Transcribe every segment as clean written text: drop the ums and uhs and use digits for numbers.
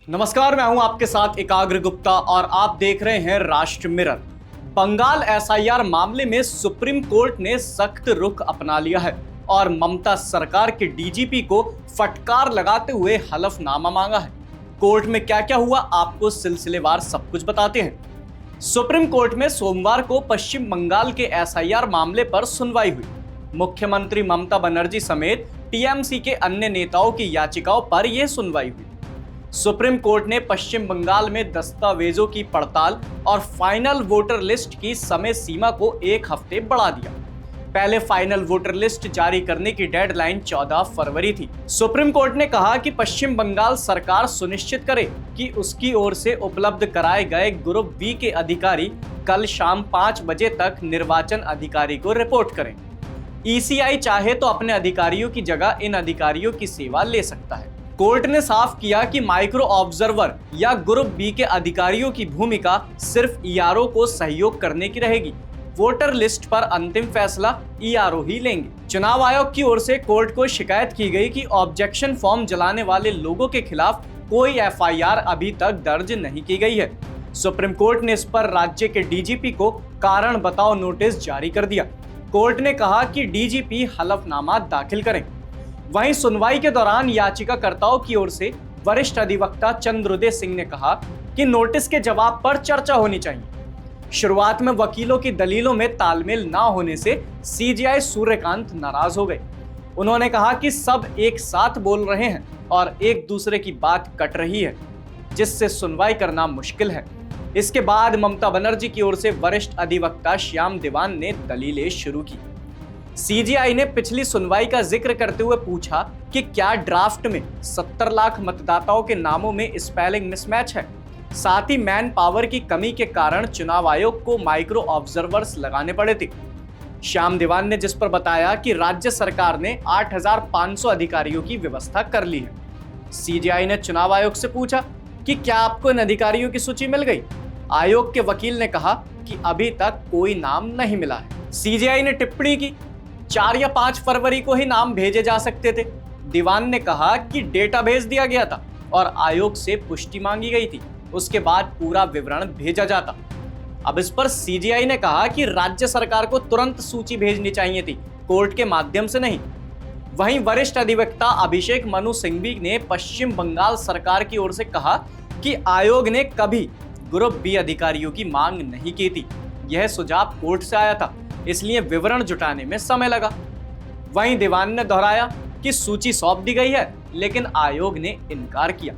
नमस्कार, मैं हूं आपके साथ एकाग्र गुप्ता और आप देख रहे हैं राष्ट्र मिरर। बंगाल एसआईआर मामले में सुप्रीम कोर्ट ने सख्त रुख अपना लिया है और ममता सरकार के डीजीपी को फटकार लगाते हुए हलफनामा मांगा है। कोर्ट में क्या क्या हुआ, आपको सिलसिलेवार सब कुछ बताते हैं। सुप्रीम कोर्ट में सोमवार को पश्चिम बंगाल के एसआईआर मामले पर सुनवाई हुई। मुख्यमंत्री ममता बनर्जी समेत टीएमसी के अन्य नेताओं की याचिकाओं पर यह सुनवाई हुई। सुप्रीम कोर्ट ने पश्चिम बंगाल में दस्तावेजों की पड़ताल और फाइनल वोटर लिस्ट की समय सीमा को 1 हफ्ते बढ़ा दिया। पहले फाइनल वोटर लिस्ट जारी करने की डेडलाइन 14 फरवरी थी। सुप्रीम कोर्ट ने कहा कि पश्चिम बंगाल सरकार सुनिश्चित करे कि उसकी ओर से उपलब्ध कराए गए ग्रुप बी के अधिकारी कल शाम 5 बजे तक निर्वाचन अधिकारी को रिपोर्ट करें। ईसीआई चाहे तो अपने अधिकारियों की जगह इन अधिकारियों की सेवा ले सकता है। कोर्ट ने साफ किया कि माइक्रो ऑब्जर्वर या ग्रुप बी के अधिकारियों की भूमिका सिर्फ ईआरओ को सहयोग करने की रहेगी। वोटर लिस्ट पर अंतिम फैसला ईआरओ ही लेंगे। चुनाव आयोग की ओर से कोर्ट को शिकायत की गई कि ऑब्जेक्शन फॉर्म जलाने वाले लोगों के खिलाफ कोई एफआईआर अभी तक दर्ज नहीं की गई है। सुप्रीम कोर्ट ने इस पर राज्य के डीजीपी को कारण बताओ नोटिस जारी कर दिया। कोर्ट ने कहा कि डीजीपी हलफनामा दाखिल करें। वहीं सुनवाई के दौरान याचिकाकर्ताओं की ओर से वरिष्ठ अधिवक्ता चंद्रोदय सिंह ने कहा कि नोटिस के जवाब पर चर्चा होनी चाहिए। शुरुआत में वकीलों की दलीलों में तालमेल न होने से सीजेआई सूर्यकांत नाराज हो गए। उन्होंने कहा कि सब एक साथ बोल रहे हैं और एक दूसरे की बात कट रही है, जिससे सुनवाई करना मुश्किल है। इसके बाद ममता बनर्जी की ओर से वरिष्ठ अधिवक्ता श्याम देवान ने दलीलें शुरू की। सीजीआई ने पिछली सुनवाई का जिक्र करते हुए पूछा कि क्या ड्राफ्ट में 70 लाख मतदाताओं के नामों में स्पेलिंग मिसमैच है। साथ ही मैन पावर की कमी के कारण चुनाव आयोग को माइक्रो ऑब्जर्वर्स लगाने पड़े थे। श्याम देवान ने जिस पर बताया कि राज्य सरकार ने 8,500 अधिकारियों की व्यवस्था कर ली है। सीजीआई ने चुनाव आयोग से पूछा कि क्या आपको इन अधिकारियों की सूची मिल गई। आयोग के वकील ने कहा कि अभी तक कोई नाम नहीं मिला है। सीजीआई ने टिप्पणी की 4 या 5 फरवरी को ही नाम भेजे जा सकते थे। दीवान ने कहा कि डेटा भेज दिया गया था और आयोग से पुष्टि मांगी गई थी, उसके बाद पूरा विवरण भेजा जाता। अब इस पर सीजीआई ने कहा कि राज्य सरकार को तुरंत सूची भेजनी चाहिए थी, कोर्ट के माध्यम से नहीं। वहीं वरिष्ठ अधिवक्ता अभिषेक मनु सिंघवी ने पश्चिम बंगाल सरकार की ओर से कहा कि आयोग ने कभी ग्रुप बी अधिकारियों की मांग नहीं की थी। यह सुझाव कोर्ट से आया था, इसलिए विवरण जुटाने में समय लगा। वहीं दीवान ने दोहराया कि सूची सौंप दी गई है, लेकिन आयोग ने इनकार किया।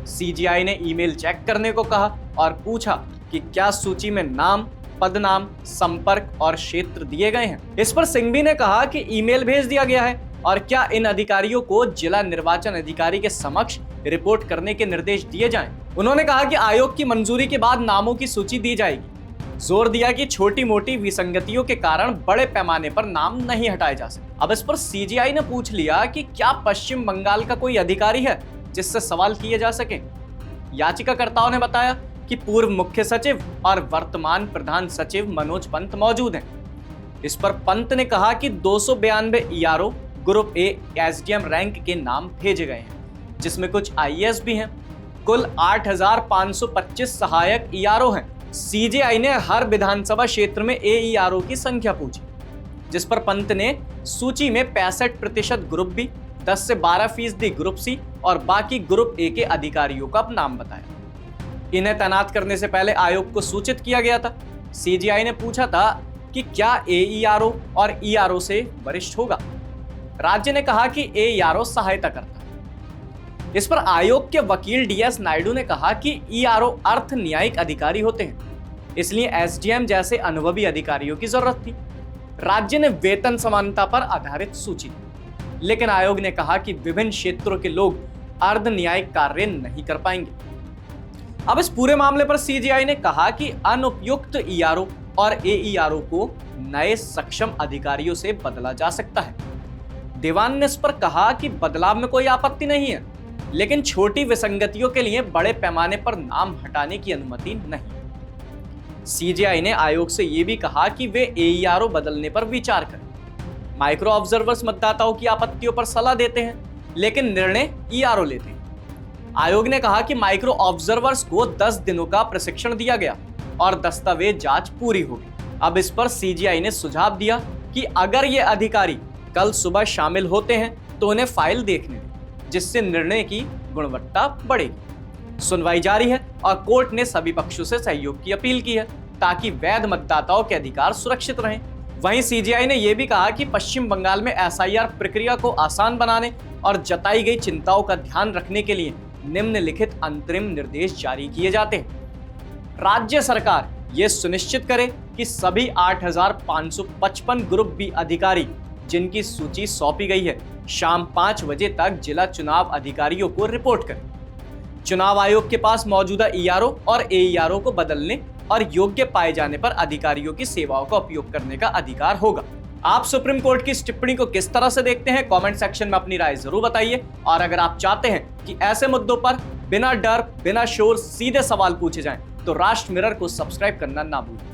सीजीआई ने ईमेल चेक करने को कहा और पूछा कि क्या सूची में नाम, पदनाम, संपर्क और क्षेत्र दिए गए हैं। इस पर सिंघवी ने कहा कि ईमेल भेज दिया गया है और क्या इन अधिकारियों को जिला निर्वाचन अधिकारी के समक्ष रिपोर्ट करने के निर्देश दिए जाएं। उन्होंने कहा कि आयोग की मंजूरी के बाद नामों की सूची दी जाएगी। जोर दिया कि छोटी मोटी विसंगतियों के कारण बड़े पैमाने पर नाम नहीं हटाए जा सकते। अब इस पर सीजीआई ने पूछ लिया कि क्या पश्चिम बंगाल का कोई अधिकारी है जिससे सवाल किए जा सके। याचिकाकर्ताओं ने बताया कि पूर्व मुख्य सचिव और वर्तमान प्रधान सचिव मनोज पंत मौजूद हैं। इस पर पंत ने कहा कि 292 ERO group A SDM rank के नाम भेजे गए हैं, जिसमें कुछ आईएएस भी हैं। कुल 8,525 सहायक ईआरओ हैं। सीजीआई ने हर विधानसभा क्षेत्र में एईआरओ की संख्या पूछी, जिस पर पंत ने सूची में 65% ग्रुप बी, 10 से 12% ग्रुप सी और बाकी ग्रुप ए के अधिकारियों का नाम बताया। इन्हें तैनात करने से पहले आयोग को सूचित किया गया था। सीजीआई ने पूछा था कि क्या एईआरओ और ईआरओ से वरिष्ठ होगा। राज्य ने कहा कि एईआरओ सहायता करता है। इस पर आयोग के वकील डीएस नायडू ने कहा कि ईआरओ अर्थ न्यायिक अधिकारी होते हैं, इसलिए एसडीएम जैसे अनुभवी अधिकारियों की जरूरत थी। राज्य ने वेतन समानता पर आधारित सूची दी, लेकिन आयोग ने कहा कि विभिन्न क्षेत्रों के लोग अर्ध न्यायिक कार्य नहीं कर पाएंगे। अब इस पूरे मामले पर सीजीआई ने कहा कि अनुपयुक्त ईआरओ और एईआरओ को नए सक्षम अधिकारियों से बदला जा सकता है। दीवान ने इस पर कहा कि बदलाव में कोई आपत्ति नहीं है, लेकिन छोटी विसंगतियों के लिए बड़े पैमाने पर नाम हटाने की अनुमति नहीं। सीजीआई ने आयोग से यह भी कहा कि वे एईआरओ बदलने पर विचार करें। माइक्रो ऑब्जर्वर्स मतदाताओं की आपत्तियों पर सलाह देते हैं, लेकिन निर्णय ईआरओ लेते हैं। आयोग ने कहा कि माइक्रो ऑब्जर्वर्स को 10 दिनों का प्रशिक्षण दिया गया और दस्तावेज जांच पूरी होगी। अब इस पर सीजीआई ने सुझाव दिया कि अगर ये अधिकारी कल सुबह शामिल होते हैं तो उन्हें फाइल देखने दें, जिससे निर्णय की गुणवत्ता बढ़ेगी। सुनवाई जारी है और कोर्ट ने सभी पक्षों से सहयोग की अपील की है ताकि वैध मतदाताओं के अधिकार सुरक्षित रहें। वहीं सीजीआई ने यह भी कहा कि पश्चिम बंगाल में एसआईआर प्रक्रिया को आसान बनाने और जताई गई चिंताओं का ध्यान रखने के लिए निम्नलिखित अंतरिम निर्देश जारी किए जाते हैं। राज्य सरकार ये सुनिश्चित करे कि सभी 8,555 ग्रुप बी अधिकारी जिनकी सूची सौंपी गई है शाम 5 बजे तक जिला चुनाव अधिकारियों को रिपोर्ट करें। चुनाव आयोग के पास मौजूदा ईआरओ और एईआरओ को बदलने और योग्य पाए जाने पर अधिकारियों की सेवाओं का उपयोग करने का अधिकार होगा। आप सुप्रीम कोर्ट की इस टिप्पणी को किस तरह से देखते हैं, कमेंट सेक्शन में अपनी राय जरूर बताइए। और अगर आप चाहते हैं कि ऐसे मुद्दों पर बिना डर बिना शोर सीधे सवाल पूछे जाएं, तो राष्ट्र मिरर को सब्सक्राइब करना ना भूलें।